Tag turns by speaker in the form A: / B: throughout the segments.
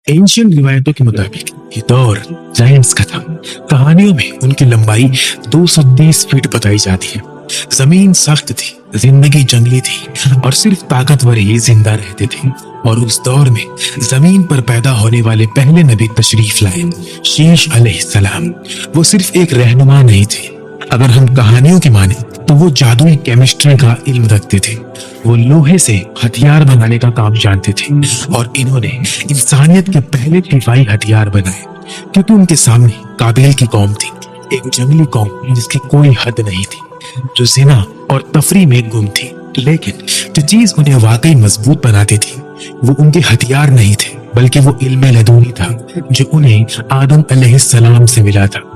A: Ancient रिवायतों के मुताबिक ये दौर जायंट्स का था। कहानियों में उनकी लंबाई 230 फीट बताई जाती है। जमीन सख्त थी, जिंदगी जंगली थी और सिर्फ ताकतवर ही जिंदा रहते थे। और उस दौर में जमीन पर पैदा होने वाले पहले नबी तशरीफ लाए, शीश अलैहिस्सलाम। वो सिर्फ एक रहनुमा नहीं थे, अगर हम कहानियों की माने तो वो जादुई केमिस्ट्री का इल्म रखते थे। वो लोहे से हथियार बनाने का काम जानते थे और इन्होंने इंसानियत के पहले दिफाई हथियार बनाए, क्योंकि उनके सामने काबिल की कौम थी, एक जंगली कौम जिसकी कोई हद नहीं थी, जो जिना और तफरी में गुम थी। लेकिन जो चीज उन्हें वाकई मजबूत बनाती थी वो उनके हथियार नहीं थे, बल्कि वो इल्म लदूनी था जो उन्हें आदम अलैहिस्सलाम से मिला था।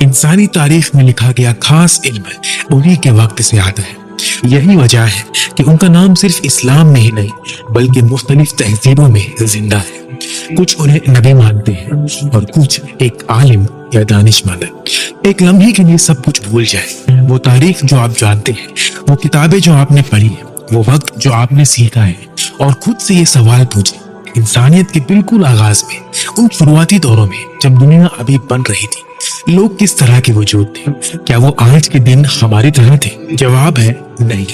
A: इंसानी तारीख में लिखा गया खास इल्म उन्हीं के वक्त से आता है। यही वजह है कि उनका नाम सिर्फ इस्लाम में ही नहीं बल्कि मुख्तलिफ तहजीबों में जिंदा है। कुछ उन्हें नबी मानते हैं और कुछ एक आलिम या दानिशमंद। एक लम्हे के लिए सब कुछ भूल जाए, वो तारीख जो आप जानते हैं, वो किताबें जो आपने पढ़ी है, वो वक्त जो आपने सीखा है, और खुद से ये सवाल पूछे, इंसानियत के बिल्कुल आगाज में, उन शुरुआती दौरों में जब दुनिया अभी बन रही थी, लोग किस तरह के वजूद थे? क्या वो आज के दिन हमारी तरह थे? जवाब है नहीं,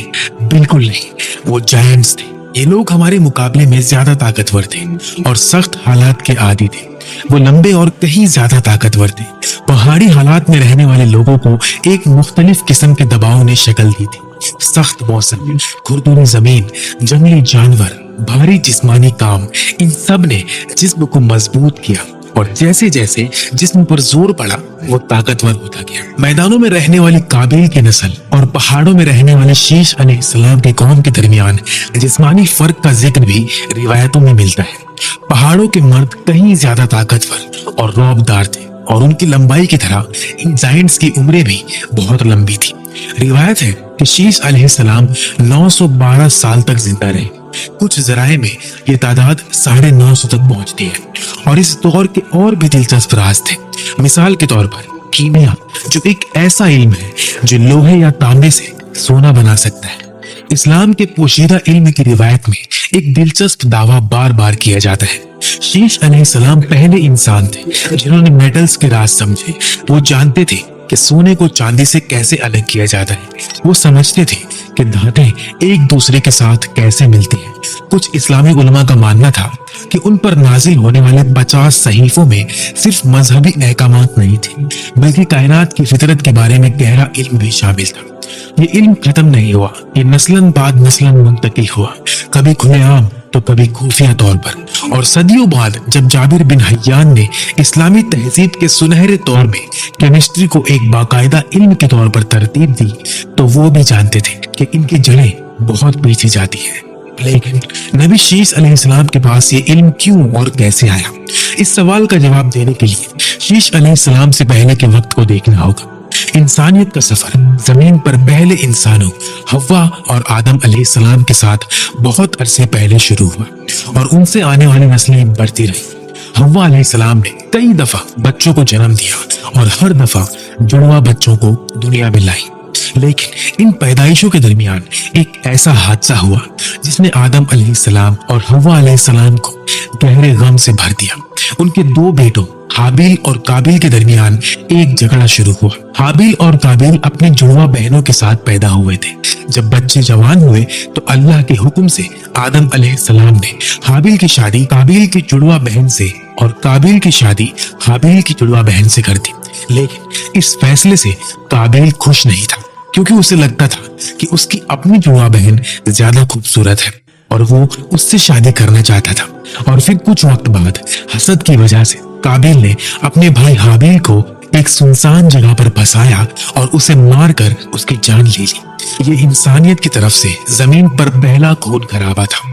A: बिल्कुल नहीं। वो जायंट्स थे। ये लोग हमारे मुकाबले में ज्यादा ताकतवर थे और सख्त हालात के आदी थे। वो लंबे और कहीं ज्यादा ताकतवर थे। पहाड़ी हालात में रहने वाले लोगों को एक मुख्तलिफ किस्म के दबाव ने शक्ल दी थी। सख्त मौसम, खुरदुरी जमीन, जंगली जानवर, भारी जिस्मानी काम, इन सब ने जिस्म को मजबूत किया और जैसे जैसे जिस्म पर जोर पड़ा वो ताकतवर होता गया। मैदानों में रहने वाली काबिल की नस्ल और पहाड़ों में रहने वाले शीश अलैहिस्सलाम की कौम के दरमियान जिस्मानी फर्क का जिक्र भी रिवायतों में मिलता है। पहाड़ों के मर्द कहीं ज्यादा ताकतवर और रौबदार थे और उनकी लंबाई की तरह इन जायंट्स की उम्रें भी बहुत लंबी थी। रिवायत है कि शीश अलैहिस्सलाम 912 साल तक जिंदा रहे। कुछ जराए में ये तादाद 950 तक पहुंचती है। और इस दौर के और भी दिलचस्प राज थे। मिसाल के तौर पर कीमिया, जो एक ऐसा इल्म है जो लोहे या तांबे से सोना बना सकता है। इस्लाम के पोशीदा इल्म की रिवायत में एक दिलचस्प दावा बार बार किया जाता है। शीश अलैहिस्सलाम पहले इंसान थे जिन्होंने मेटल्स के राज समझे। वो जानते थे कि सोने को चांदी से कैसे अलग किया जाता है। वो समझते थे कि धातें एक दूसरे के साथ कैसे मिलती हैं। कुछ इस्लामी उलमा का मानना था कि उन पर नाजिल होने वाले 50 सहीफों में सिर्फ मजहबी अहकामात नहीं थे, बल्कि कायनात की फितरत के बारे में गहरा इल्म भी शामिल था। ये इल्म खत्म नहीं हुआ, ये नस्लन बाद नस्लन मुंतकिल हुआ, कभी खुलेआम तो कभी खुफिया तौर पर। और सदियों बाद जब जाबिर बिन हय्यान ने इस्लामी तहजीब के सुनहरे दौर में केमिस्ट्री को एक बाकायदा इल्म के तौर पर तरतीब दी, तो वो भी जानते थे कि इनकी जड़ें बहुत पीछे जाती है। लेकिन नबी शीश अलैहिस्सलाम के पास ये इल्म क्यों और कैसे आया? इस सवाल का जवाब देने के लिए शीश अलैहिस्सलाम से पहले के वक्त को देखना होगा। इंसानियत का सफर जमीन पर पहले इंसानों हव्वा और आदम अलैहिस्सलाम के साथ बहुत अरसे पहले शुरू हुआ और उनसे आने वाली नस्लें बढ़ती रही। हव्वा अलैहिस्सलाम ने कई दफा बच्चों को जन्म दिया और हर दफा जुड़वा बच्चों को दुनिया में लाई। लेकिन इन पैदाइशों के दरमियान एक ऐसा हादसा हुआ जिसने आदम अलैहिस्सलाम और हव्वा अलैहिस्सलाम को गहरे गम से भर दिया। उनके दो बेटों हाबिल और काबिल के दरमियान एक झगड़ा शुरू हुआ। हाबिल और काबिल अपनी जुड़वा बहनों के साथ पैदा हुए थे। जब बच्चे जवान हुए तो अल्लाह के हुक्म से आदम अलैहिस्सलाम ने हाबिल की शादी काबिल की जुड़वा बहन से और काबिल की शादी हाबिल की जुड़वा बहन से कर दी। लेकिन इस फैसले से काबिल खुश नहीं था, क्योंकि उसे लगता था कि उसकी अपनी जुड़वा बहन ज्यादा खूबसूरत है और वो उससे शादी करना चाहता था। और फिर कुछ वक्त बाद हसद की वजह से काबिल ने अपने भाई हाबिल को एक सुनसान जगह पर फंसाया और उसे मारकर उसकी जान ले ली। ये इंसानियत की तरफ से जमीन पर पहला खून खराबा था।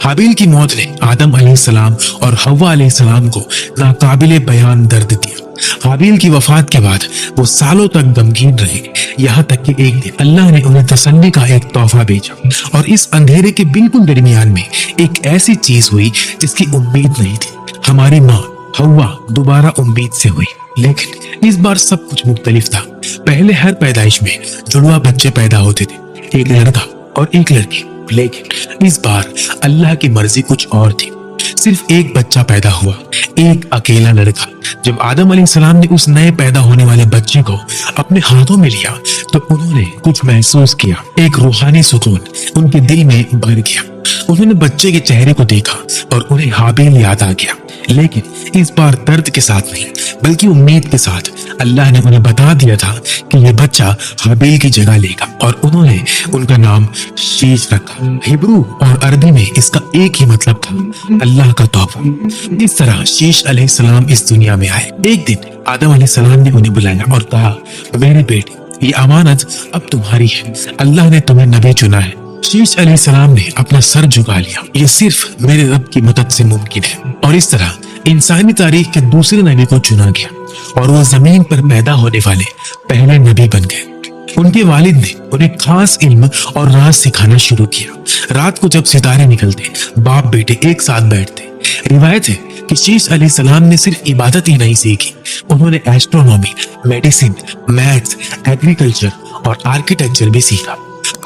A: हाबिल की मौत ने आदम अलैहिस्सलाम और हव्वा अलैहिस्सलाम को नाकाबिले बयान दर्द दिया। हाबिल की वफात के बाद वो सालों तक गमगीन रहे, यहाँ तक कि एक दिन अल्लाह ने उन्हें तसल्ली का एक तोहफा भेजा और इस अंधेरे के बिल्कुल दरमियान में एक ऐसी चीज हुई जिसकी उम्मीद नहीं थी। हमारी माँ हव्वा दोबारा उम्मीद से हुई, लेकिन इस बार सब कुछ मुख्तलिफ था। पहले हर पैदाइश में जुड़वा बच्चे पैदा होते थे, एक लड़का और एक लड़की, लेकिन इस बार अल्लाह की मर्जी कुछ और थी। सिर्फ एक बच्चा पैदा हुआ, एक अकेला लड़का। जब आदम अलैहिस्सलाम ने उस नए पैदा होने वाले बच्चे को अपने हाथों में लिया तो उन्होंने कुछ महसूस किया। एक रूहानी सुकून उनके दिल में भर गया। उन्होंने बच्चे के चेहरे को देखा और उन्हें हाबिल याद आ गया, लेकिन इस बार दर्द के साथ नहीं बल्कि उम्मीद के साथ। अल्लाह ने उन्हें बता दिया था कि यह बच्चा हाबिल की जगह लेगा और उन्होंने उनका नाम शीश रखा। हिब्रू और अरबी में इसका एक ही मतलब था, अल्लाह का तौबा। इस तरह शीश अलैहिस्सलाम इस दुनिया में आए। एक दिन आदम अलैहिस्सलाम ने उन्हें बुलाया और कहा, मेरे बेटे, ये अमानत अब तुम्हारी है। अल्लाह ने तुम्हें नबी चुना है। शीश अलैहिस्सलाम ने अपना सर झुका लिया। ये सिर्फ मेरे रब की मदद से मुमकिन है। और इस तरह इंसानी तारीख के दूसरे नबी को चुना गया और वो जमीन पर पैदा होने वाले पहले नबी बन गए। उनके वालिद ने उन्हें खास इल्म और राज सिखाना शुरू किया। रात को जब सितारे निकलते, बाप बेटे एक साथ बैठते। रिवायत है कि शीश अलैहिस्सलाम ने सिर्फ इबादत ही नहीं सीखी, उन्होंने एस्ट्रोनॉमी, मेडिसिन, मैथ्स, एग्रीकल्चर और आर्किटेक्चर भी सीखा।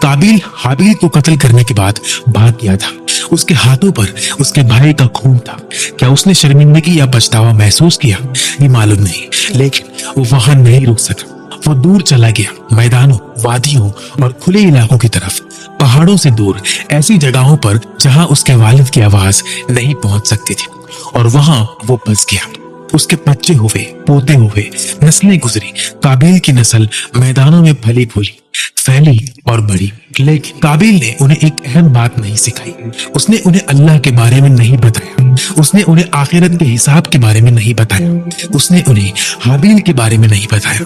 A: काबिल हाबिल को कत्ल करने के बाद भाग गया था। उसके हाथों पर उसके भाई का खून था। क्या उसने शर्मिंदगी या पछतावा महसूस किया, ये मालूम नहीं, लेकिन वो वहां नहीं रुक सका। वो दूर चला गया, मैदानों, वादियों और खुले इलाकों की तरफ, पहाड़ों से दूर, ऐसी जगहों पर जहां उसके वालिद की आवाज नहीं पहुंच सकती थी। और वहां वो बस गया। उसके बच्चे हुए, पोते हुए, नस्लें गुजरी। काबिल की नस्ल मैदानों में फली फूली, फैली और बढ़ी। लेकिन काबिल ने उन्हें एक अहम बात नहीं सिखाई। उसने उन्हें अल्लाह के बारे में नहीं बताया। उसने उन्हें आखिरत के हिसाब के बारे में नहीं बताया। उसने उन्हें हाबिल के बारे में नहीं बताया।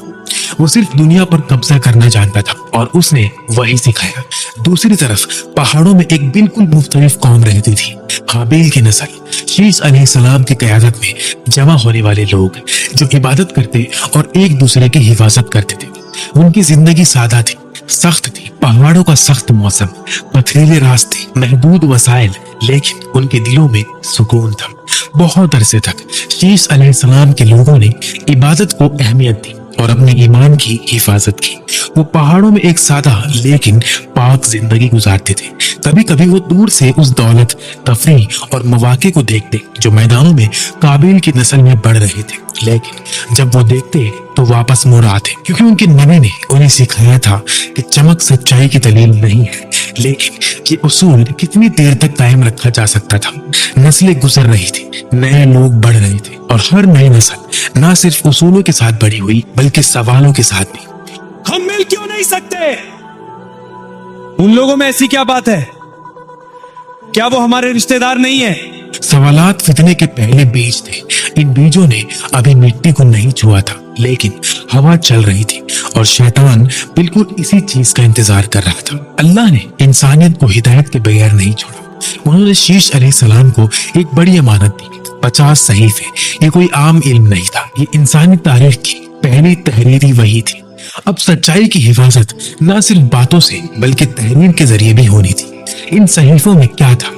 A: वो सिर्फ दुनिया पर कब्जा करना जानता था और उसने वही सिखाया। दूसरी तरफ पहाड़ों में एक बिल्कुल मुख्तलिफ कौम रहती थी, हाबिल की नस्ल। शीश अलैहिस्सलाम की क़यादत में जमा होने वाले लोग जो इबादत करते और एक दूसरे की हिफाजत करते थे। उनकी जिंदगी सादा थी, सख्त थी। पहाड़ों का सख्त मौसम, पथरीले रास्ते, महदूद वसाइल, लेकिन उनके दिलों में सुकून था। बहुत अरसे तक शीश अलैहिस्सलाम के लोगों ने इबादत को अहमियत दी और अपने ईमान की हिफाजत की। वो पहाड़ों में एक सादा लेकिन पाक जिंदगी गुजारते थे। कभी कभी वो दूर से उस दौलत, तफरीह और मौके को देखते जो मैदानों में काबिल की नस्ल में बढ़ रहे थे, लेकिन जब वो देखते तो वापस मुड़ आते, क्योंकि उनके नबी ने उन्हें सिखाया था कि चमक सच्चाई की दलील नहीं है, लेकिन ये उसूल कितनी देर तक कायम रखा जा सकता था। नस्लें गुजर रही थी, नए लोग बढ़ रहे थे और हर नई नस्ल ना सिर्फ उसूलों के साथ बढ़ी हुई बल्कि सवालों के साथ भी।
B: हम मिल क्यों नहीं सकते? उन लोगों में ऐसी क्या बात है? क्या वो हमारे रिश्तेदार नहीं है?
A: सवालात फितने के पहले बीज थे। इन बीजों ने अभी मिट्टी को नहीं छुआ था, लेकिन हवा चल रही थी और शैतान बिल्कुल इसी चीज का इंतजार कर रहा था। अल्लाह ने इंसानियत को हिदायत के बगैर नहीं छोड़ा। उन्होंने शीश अलैहिस्सलाम को एक बड़ी अमानत दी, 50 सहीफे। ये कोई आम इल्म नहीं था, ये इंसानी तारीख की पहली तहरीरी वही थी। अब सच्चाई की हिफाजत न सिर्फ बातों से बल्कि तहरीर के जरिए भी होनी थी। इन सहीफों में क्या था?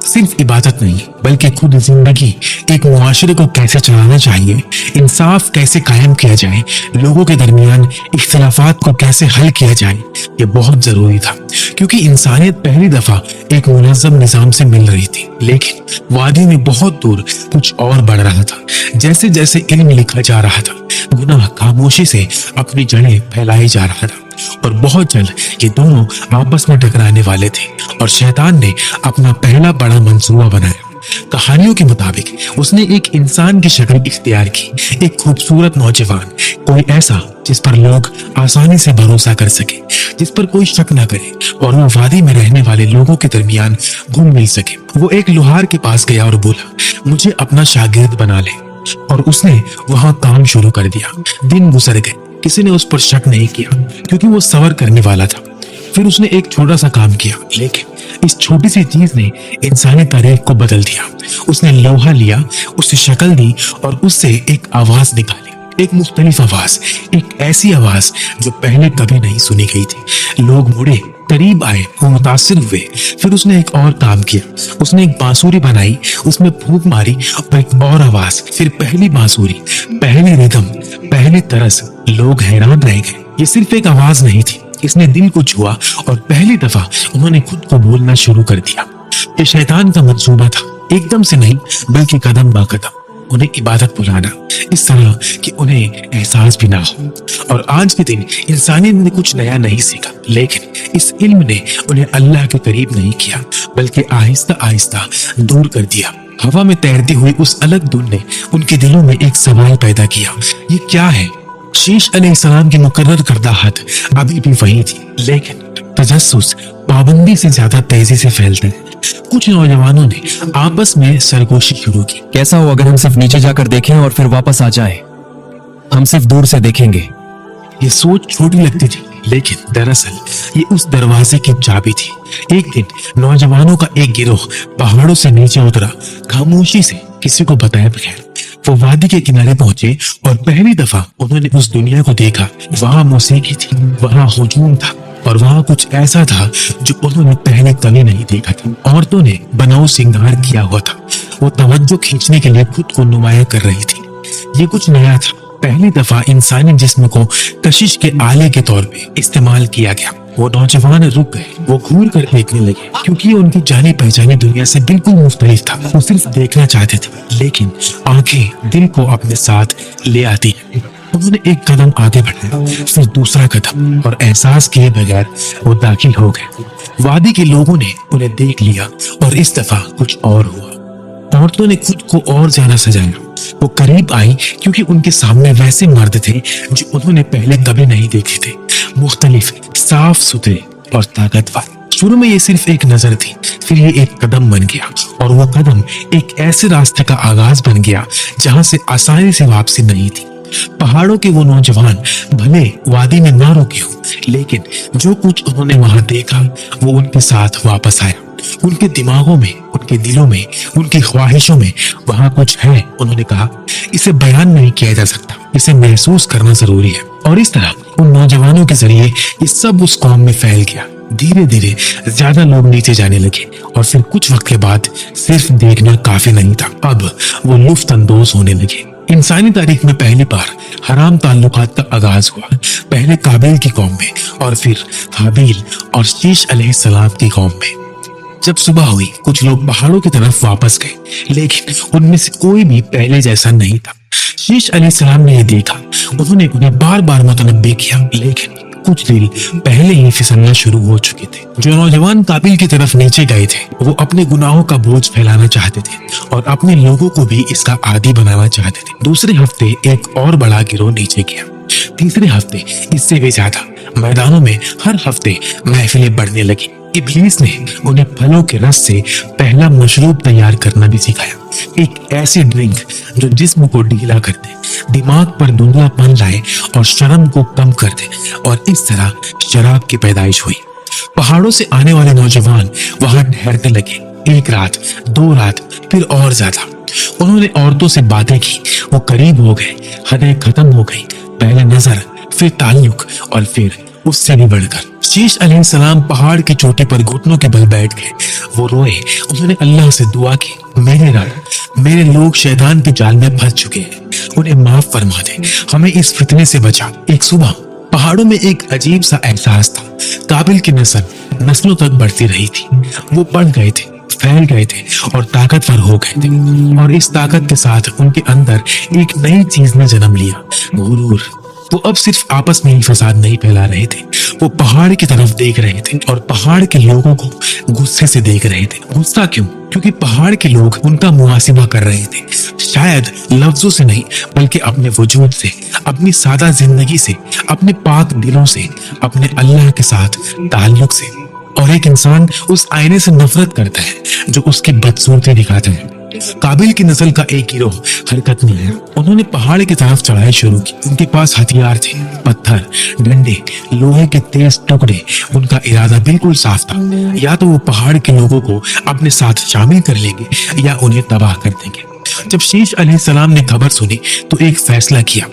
A: सिर्फ इबादत नहीं बल्कि खुद जिंदगी, एक मुआशरे को कैसे चलाना चाहिए, इंसाफ कैसे कायम किया जाए, लोगों के दरमियान इख्तिलाफात को कैसे हल किया जाए, ये बहुत जरूरी था। क्योंकि इंसानियत पहली दफा एक मुनज़्ज़म निजाम से मिल रही थी, लेकिन वादी में बहुत दूर कुछ और बढ़ रहा था। जैसे जैसे इल्म लिखा जा रहा था, गुनाह खामोशी से अपनी जड़ें फैलाई जा रहा था और बहुत जल्द ये दोनों आपस में टकराने वाले थे और शैतान ने अपना पहला बड़ा मंसूबा बनाया। कहानियों के मुताबिक उसने एक इंसान की शक्ल इख्तियार की, एक खूबसूरत नौजवान, कोई ऐसा जिस पर लोग आसानी से भरोसा कर सके, जिस पर कोई शक न करे और वो वादी में रहने वाले लोगों के दरमियान घुल मिल सके। वो एक लोहार के पास गया और बोला, मुझे अपना शागिर्द बना ले। और उसने वहां काम शुरू कर दिया। दिन गुजर गए, किसी ने उस पर शक नहीं किया क्योंकि वो सबर करने वाला था। फिर उसने एक छोटा सा काम किया, लेकिन इस छोटी सी चीज ने इंसानी तारीख को बदल दिया। उसने लोहा लिया, उसे शक्ल दी और उससे एक आवाज निकाली, एक मुख्तलिफ आवाज, एक ऐसी आवाज जो पहले कभी नहीं सुनी गई थी। लोग मुड़े, करीब आए, वो मुतासिर हुए। फिर उसने एक और काम किया, उसने एक बांसुरी बनाई, उसमें फूंक मारी और एक और आवाज, फिर पहली बांसुरी, पहली रिदम, पहली तरस। लोग हैरान रह गए। ये सिर्फ एक आवाज नहीं थी, इसने दिल को छुआ और पहली दफा उन्होंने खुद को बोलना शुरू कर दिया। ये शैतान का मंसूबा था। एकदम से नहीं बल्कि कदम बा कदम उन्हें इबादत बुलाना, इस तरह कि उन्हें एहसास भी ना हो। और आज के दिन इंसानियत ने कुछ नया नहीं सीखा, लेकिन इस इल्म ने उन्हें अल्लाह के करीब नहीं किया बल्कि आहिस्ता आहिस्ता दूर कर दिया। हवा में तैरती हुई उस अलग धुन ने उनके दिलों में एक सवाल पैदा किया, ये क्या है? शीश अलैहिस्सलाम की मुकर्रर करदा हद अभी भी वही थी, लेकिन तजस्सुस पाबंदी से ज्यादा तेजी से फैलता है। कुछ नौजवानों ने आपस में सरगोशी शुरू की।
C: कैसा हो अगर हम सिर्फ नीचे जाकर देखें और फिर वापस आ जाएं? हम सिर्फ दूर से देखेंगे।
A: ये सोच छोटी लगती थी, लेकिन दरअसल ये उस दरवाजे की चाबी थी। एक दिन नौजवानों का एक गिरोह पहाड़ों से नीचे उतरा, खामोशी से, किसी को बताए बगैर। वो वादी के किनारे पहुंचे और पहली दफा उन्होंने उस दुनिया को देखा। वहां मौसीकी थी, वहां हुजूम था और वहां कुछ ऐसा था जो उन्होंने पहले कभी नहीं देखा था। औरतों ने बनाऊ श्रृंगार किया हुआ था, वो तवज्जो खींचने के लिए खुद को नुमाया कर रही थी। ये कुछ नया था, पहली दफा इंसानी जिस्म को कशिश के आले के तौर पे इस्तेमाल किया गया। वो नौजवान रुक गए, वो घूर कर देखने लगे, क्योंकि उनकी जानी पहचानी दुनिया से बिल्कुल मुख्तलिफ था। वो सिर्फ देखना चाहते थे, लेकिन आंखें दिल को अपने साथ ले आती हैं। उन्होंने एक कदम आगे बढ़ाया, फिर दूसरा कदम, और एहसास किए बगैर वो दाखिल हो गए। वादी के लोगों ने उन्हें देख लिया और इस दफा कुछ और हुआ। औरतों ने खुद को और ज्यादा सजाया। वो करीब आई क्योंकि उनके सामने वैसे मर्द थे जो उन्होंने पहले कभी नहीं देखे थे, मुख्तलिफ, साफ सुथरे और ताकतवर। शुरू में ये सिर्फ एक नजर थी, फिर ये एक कदम बन गया, और वो कदम एक ऐसे रास्ते का आगाज बन गया जहां से आसानी से वापसी नहीं थी। पहाड़ों के वो नौजवान भले वादी में ना रुके हो, लेकिन जो कुछ उन्होंने वहां देखा वो उनके साथ वापस आया। उनके दिमागों में, उनके दिलों में, उनकी ख्वाहिशों में वहां कुछ है। उन्होंने कहा, इसे बयान नहीं किया जा सकता, इसे महसूस करना जरूरी है। और इस तरह उन नौजवानों के जरिए ये सब उस कौम में फैल गया। धीरे धीरे ज्यादा लोग नीचे जाने लगे, और फिर कुछ वक्त के बाद सिर्फ देखना काफी नहीं था, अब वो लुफ्त अंदोज होने लगे। इंसानी तारीख में पहली बार हराम ताल्लुकात का आगाज हुआ, पहले काबिल की कौम में और फिर हाबील और शीश अलैहिस्सलाम की कौम में। जब सुबह हुई, कुछ लोग पहाड़ों की तरफ वापस गए, लेकिन उनमें से कोई भी पहले जैसा नहीं था। शीश अलैहिस्सलाम ने ये देखा, उन्होंने उन्हें बार बार मुतनब्बे किया, लेकिन कुछ दिल पहले ही फिसलना शुरू हो चुके थे। जो नौजवान काबिल की तरफ नीचे गए थे, वो अपने गुनाहों का बोझ फैलाना चाहते थे और अपने लोगों को भी इसका आदी बनाना चाहते थे। दूसरे हफ्ते एक और बड़ा गिरोह नीचे गया, तीसरे हफ्ते इससे भी ज्यादा। मैदानों में हर हफ्ते महफिलें बढ़ने लगी। इब्लीस ने उन्हें फलों के रस से पहला मशरूब तैयार करना भी सिखाया, एक ऐसी ड्रिंक जो जिस्म को ढीला कर दे, दिमाग पर धुंधलापन लाए और शर्म को कम कर दे। और इस तरह शराब की पैदाइश हुई। पहाड़ों से आने वाले नौजवान वहां ठहरने लगे, एक रात, 2 रात, फिर और ज्यादा। उन्होंने औरतों से बातें की, वो करीब हो गए, हदें खत्म हो गई, पहले नजर, फिर ताल्लुक और फिर उससे भी बढ़कर। शीश अलैहिस्सलाम पहाड़ की चोटी पर घुटनों के बल बैठ गए। वो रोए, उन्होंने अल्लाह से दुआ की, मेरे रब, मेरे लोग शैतान के जाल में फंस चुके हैं, उन्हें माफ फरमा दे, हमें इस फितने से बचा। एक सुबह पहाड़ों में एक अजीब सा एहसास था, काबिल की नस्ल नस्लों तक बढ़ती रही थी। वो बढ़ गए थे, फैल गए थे और ताकतवर हो गए थे, और इस ताकत के साथ उनके अंदर एक नई चीज ने जन्म लिया, गुरूर। वो अब सिर्फ आपस में ही फसाद नहीं फैला रहे थे, वो पहाड़ की तरफ देख रहे थे और पहाड़ के लोगों को गुस्से से देख रहे थे। गुस्सा क्यों? क्योंकि पहाड़ के लोग उनका मुहासिबा कर रहे थे, शायद लफ्जों से नहीं बल्कि अपने वजूद से, अपनी सादा जिंदगी से, अपने पाक दिलों से, अपने अल्लाह के साथ ताल्लुक से। और एक इंसान उस आईने से नफरत करता है जो उसकी बदसूरती दिखाता है। काबिल की नस्ल का एक गिरोह हरकत में आया। उन्होंने पहाड़ की तरफ चढ़ाई शुरू की। उनके पास हथियार थे, पत्थर, डंडे, लोहे के तेज टुकड़े। उनका इरादा बिल्कुल साफ था, या तो वो पहाड़ के लोगों को अपने साथ शामिल कर लेंगे या उन्हें तबाह कर देंगे। जब शीश अलैहिस्सलाम ने खबर सुनी तो एक फैसला किया,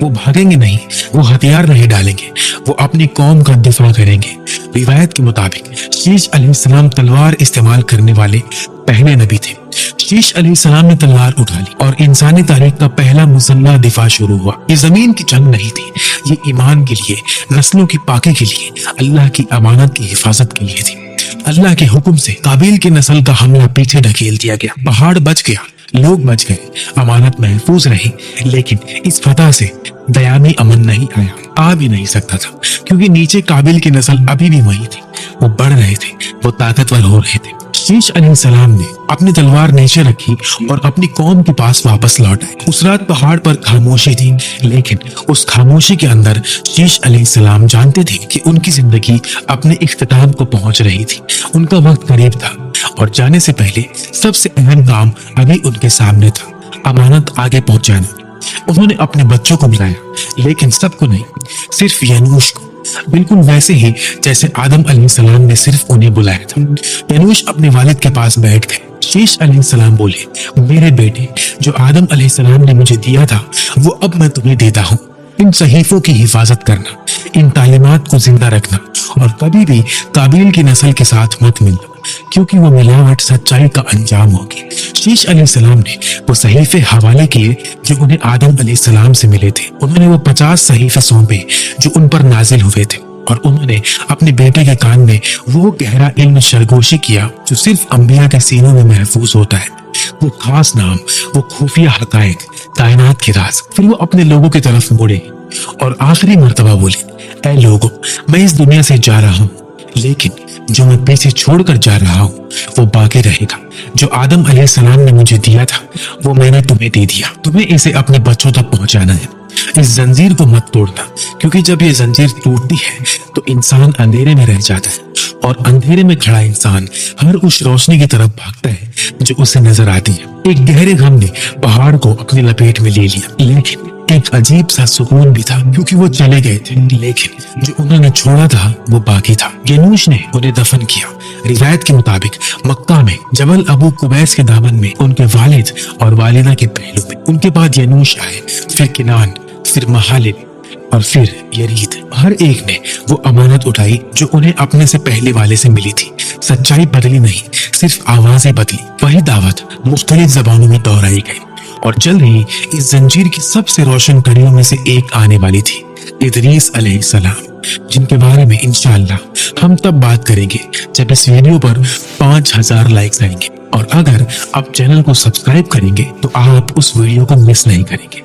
A: वो भागेंगे नहीं, वो हथियार नहीं डालेंगे, वो अपनी कौम का दिफा करेंगे। रिवायत के मुताबिक शीश अलैहिस्सलाम तलवार इस्तेमाल करने वाले पहले नबी थे। शीश अलैहिस्सलाम ने तलवार उठा ली और इंसानी तारीख का पहला मुसल्ला दिफा शुरू हुआ। ये जमीन की जंग नहीं थी, ये ईमान के लिए, नस्लों की पाके के लिए, अल्लाह की अमानत की हिफाजत के लिए थी। अल्लाह के हुक्म से काबिल की नस्ल का हमला पीछे ढकेल दिया गया। पहाड़ बच गया, लोग बच गए, अमानत महफूज रही, लेकिन इस फतह से दयामी अमन नहीं आया, आ भी नहीं सकता था, क्योंकि नीचे काबिल की नस्ल अभी भी वही थी। वो बढ़ रहे थे, वो ताकतवर हो रहे थे। शीश अलैहिस्सलाम ने अपनी तलवार नीचे रखी और अपनी कौम के पास वापस लौट आए। उस रात पहाड़ पर खामोशी थी, लेकिन उस खामोशी के अंदर शीश अलैहिस्सलाम जानते थे कि उनकी जिंदगी अपने इख्तिताम को पहुंच रही थी। उनका वक्त करीब था और जाने से पहले सबसे अहम काम अभी उनके सामने था, अमानत आगे पहुंचाना। उन्होंने अपने बच्चों को बुलाया, लेकिन सबको नहीं, सिर्फ यनूश को, बिल्कुल वैसे ही जैसे आदम अलैहिस्सलाम ने सिर्फ उन्हें बुलाया था। यनूश अपने वालिद के पास बैठ गए। शीश अलैहिस्सलाम बोले, मेरे बेटे, जो आदम अलैहिस्सलाम ने मुझे दिया था वो अब मैं तुम्हें देता हूँ। इन सहीफों की हिफाजत करना, इन तालीमात को जिंदा रखना और कभी भी काबिल की नस्ल के साथ मत मिलना, क्योंकि वो मिलावट सच्चाई का अंजाम होगी। शीश अलैहिस्सलाम ने वो सहीफे हवाले किए जो उन्हें आदम अलैहिस्सलाम से मिले थे। उन्होंने वो 50 सहीफे सौंपे जो उन पर नाजिल हुए थे और उन्होंने अपने बेटे के कान में वो गहरा इल्म सरगोशी किया जो सिर्फ अंबिया के सीनों में महफूज होता है, वो खास नाम, वो खुफिया हकायक, कायनात के राज। फिर वो अपने लोगों की तरफ मुड़े और आखिरी मर्तबा बोले, ऐ लोगों, मैं इस दुनिया से जा रहा हूँ, लेकिन जो मैं पीछे छोड़कर जा रहा हूँ वो बाकी रहेगा। जो आदम अलैहिस्सलाम ने मुझे दिया था वो मैंने तुम्हें दे दिया। तुम्हें इसे अपने बच्चों तक पहुंचाना है। इस जंजीर को मत तोड़ना, क्योंकि जब ये जंजीर टूटती है तो इंसान अंधेरे में रह जाता है और अंधेरे में खड़ा इंसान हर उस रोशनी की तरफ भागता है जो उसे नजर आती है। एक गहरे गम ने पहाड़ को अपनी लपेट में ले लिया, लेकिन एक अजीब सा सुकून भी था, क्योंकि वो चले गए थे, लेकिन जो उन्होंने छोड़ा था वो बाकी था। यनूश ने उन्हें दफन किया। रिवायत के मुताबिक मक्का में जबल अबू कुबैस के दामन में उनके वालिद और वालिदा के पहलू में। उनके बाद यनूश आए, फिर किनान, फिर महालिन और फिर यरीद। हर एक ने वो अमानत उठाई जो उन्हें अपने से पहले वाले से मिली थी। सच्चाई बदली नहीं, सिर्फ आवाजें बदली। वही दावत मुख्तलिफ जबानों में दोहराई गई और जल्द ही इस जंजीर की सबसे रोशन कड़ियों में से एक आने वाली थी, इदरीस अलैहिस्सलाम, जिनके बारे में इंशाअल्लाह हम तब बात करेंगे जब इस वीडियो पर 5000 लाइक्स आएंगे। और अगर आप चैनल को सब्सक्राइब करेंगे तो आप उस वीडियो को मिस नहीं करेंगे।